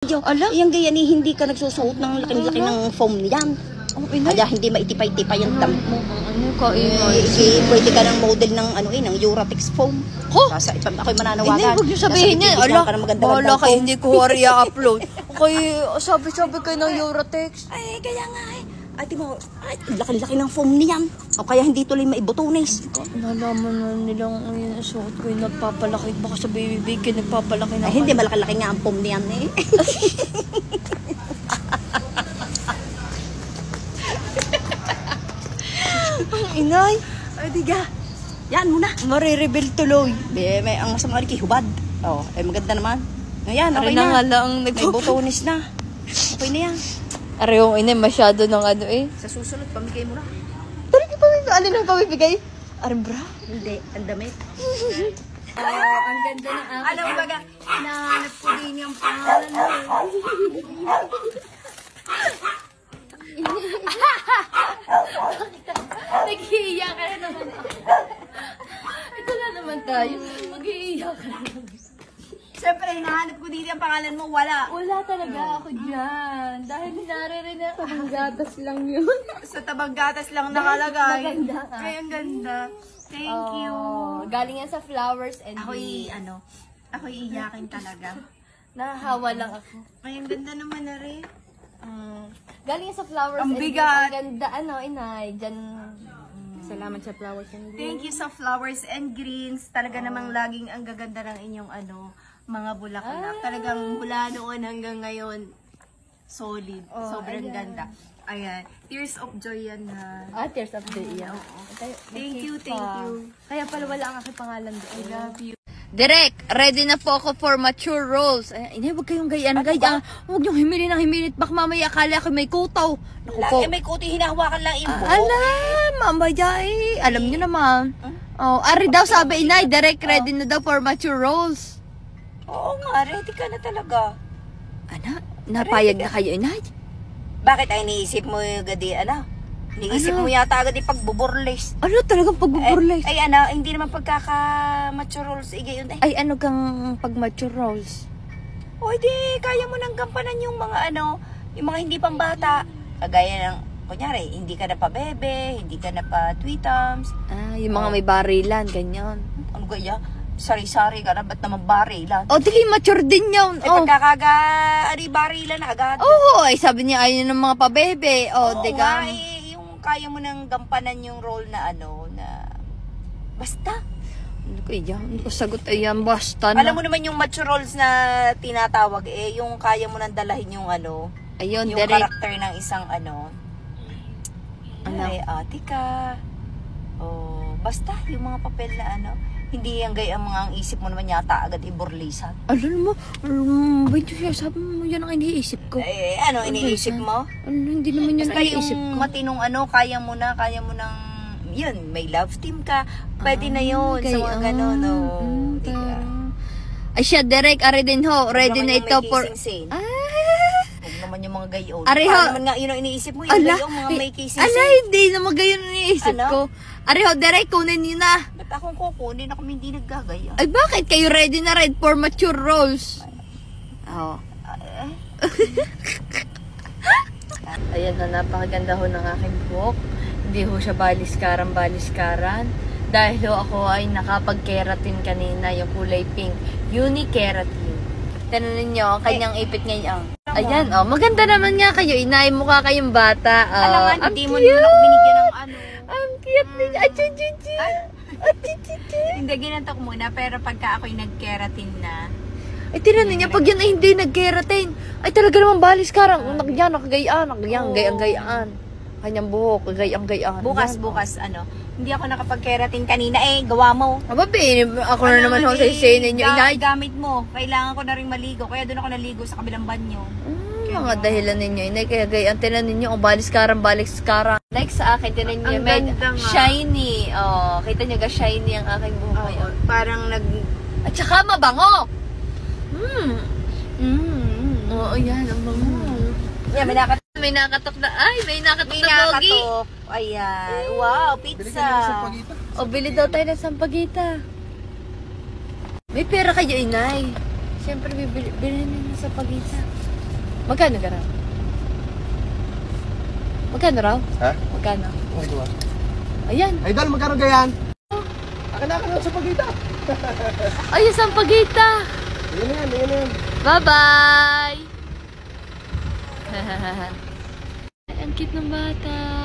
Ala? Yung gaya ni hindi ka nagsusuot ng laki-laki ng foam niyan. Kaya hindi maitipay-tipay yung damit mo. Pwede ka ng model ng ng Uratex foam. Sasa ako'y mananawagan. Huwag niyo sabihin yan. Ala, bahala kayo, hindi ko i-upload. Okay, sabi kayo ng Uratex. Ay, kaya nga Ay, mo, laki-laki ng foam niyan. O kaya hindi tuloy maibutunis. Nalaman na nilang suot ko yung nagpapalaki. Baka sa baby kayo nagpapalaki na. Ay, hindi malaki-laki nga ang foam niyan eh. Inay. Ay, diga. Yan muna. Marireveal tuloy. May ang masama rin hubad. Oh, maganda naman. Ayan, okay na. Nga lang may butunis na. Okay na yan. Arehong inay, masyado ng Sa susunod, pamigay mo na. Talaga pamigay? Ano nang pamibigay? Arembra? Hindi, ang damit. Ang ganda ng akin. Alam mo baga, nahanap ko din yung pangalan mo. Nag-iiyak ka na naman. Ito na naman tayo. Mag-iiyak ka na naman. Siyempre, hinahanap ko dito ang pangalan mo. Wala. Wala talaga ako dyan. Dahil naririnig ako. Tabang gatas lang yun. Sa tabang gatas lang nakalagay. Maganda. Ay, ang ganda. Thank you. Galing yan sa Flowers and Ako'y iyakin talaga. Nahahawa lang ako. Ay, ang ganda naman na rin. Galing yan sa Flowers Ang and bigat. Ang ganda, inay. Dyan. Salamat sa Flowers and Greens. Thank you sa Flowers and Greens. Talaga namang laging ang gaganda ng inyong mga bulaklak. Talagang mula noon hanggang ngayon, solid. Sobrang ganda. Ayan. Tears of Joy yan na. Tears of Joy yan. Thank you. Kaya pala wala ang aking pangalan doon. I love you. Direk, ready na po ako for mature roles. Inay, huwag kayong gayaan. Huwag niyong himilin ng himilin. Baka mamaya akala ko may kutaw. Naku po. May kuti, hinahawakan lang yung buhok. Alam, mamaya alam niyo naman. Ari daw sabi, inay, Direk, ready na daw for mature roles. Oo nga, ready ka na talaga. Napayag na kayo, inay? Bakit ay iniisip mo yung gadi, Iniisip mo yata agad yung pagbuburles. Talagang pagbuburles? Hindi naman pagkaka-mature roles, yun eh. Ay, ano kang pag-mature roles? O, di, kaya mo nang gampanan yung mga yung mga hindi pang bata. Kagaya ng, kunyari, hindi ka na pa bebe, hindi ka na pa tweetums. Yung mga may barilan, ganyan. Ano gaya? Sari-sari ka na, ba't naman barilan? Di mature din yun. Barilan na agad. Sabi niya, ayaw ng mga pabebe. Di ka. Yung kaya mo nang gampanan yung role na na basta. Hindi ko sagot, ayan, basta na. Alam mo naman yung mature roles na tinatawag, yung kaya mo nang dalahin yung ayun, yung karakter ng isang ate ka. Basta, yung mga papel na hindi yung gaya ang isip mo naman yata agad iburlisan. Alam mo, siya, sabi mo yan ang iniisip ko. Iniisip mo? Hindi naman yan ang iniisip ko. Matinong kaya mo nang, yun, may love team ka, pwede na yun, sa mga gano'n, diba? Ay siya, Direk, ari din ho, ready na ito for... Huwag naman yung mga gayon. Paano naman nga yun ang iniisip mo, yung gayon, mga may kissing scene. Hindi naman gayon ang iniisip ko. Ariho, Direk, kunin niyo na. Ba't akong kukunin? Ako hindi naggagaya. Ay, bakit? Kayo ready na red for mature roles. Ayan na, napakaganda ho ng aking buhok. Hindi ho siya baliskaran. Dahil ho ako ay nakapag-keratin kanina, yung kulay pink. Uni-keratin. Tanong ninyo, ang kanyang ipit ngayon. Ayan, maganda naman nga kayo. Inay, mukha kayong bata. Alam nga, hindi mo naman ako binigyan ng Ang cute niya. Hindi, ginanto ko muna. Pero pagka ako'y nag-keratin na, tinan niya, pag yan ay hindi nag-keratin, ay talaga naman baliskaran. Nakagayaan. Gayang-gayaan. Kanyang buhok, gayang-gayaan. Bukas, hindi ako nakapag-keratin kanina. Gawa mo. Ako na naman ho sa isinin niyo, inay. Gamit mo. Kailangan ko na rin maligo. Kaya doon ako naligo sa kabilang banyo. Mga dahilan ninyo, inay. Kaya gayaan, tinan ninyo, ang baliskaran. Like sa akin, tinan niyo, shiny. Kita niyo shiny ang aking buhok ngayon. Parang At saka mabango. Ayan, ang bango. Yeah, may nakatok na bogi. Ayan. Wow, pizza. Bili daw tayo ng sampagita. May pera kayo, inay. Siyempre, bili na ng sampagita. Magkano ka raw? Magkano raw? Ha? Magkano? Okay, diba? Ayan. Idol, magkano gayan? Akin na sa pagita. Ay, isang pagita. Ayan na yan. Bye-bye! Ang cute ng bata.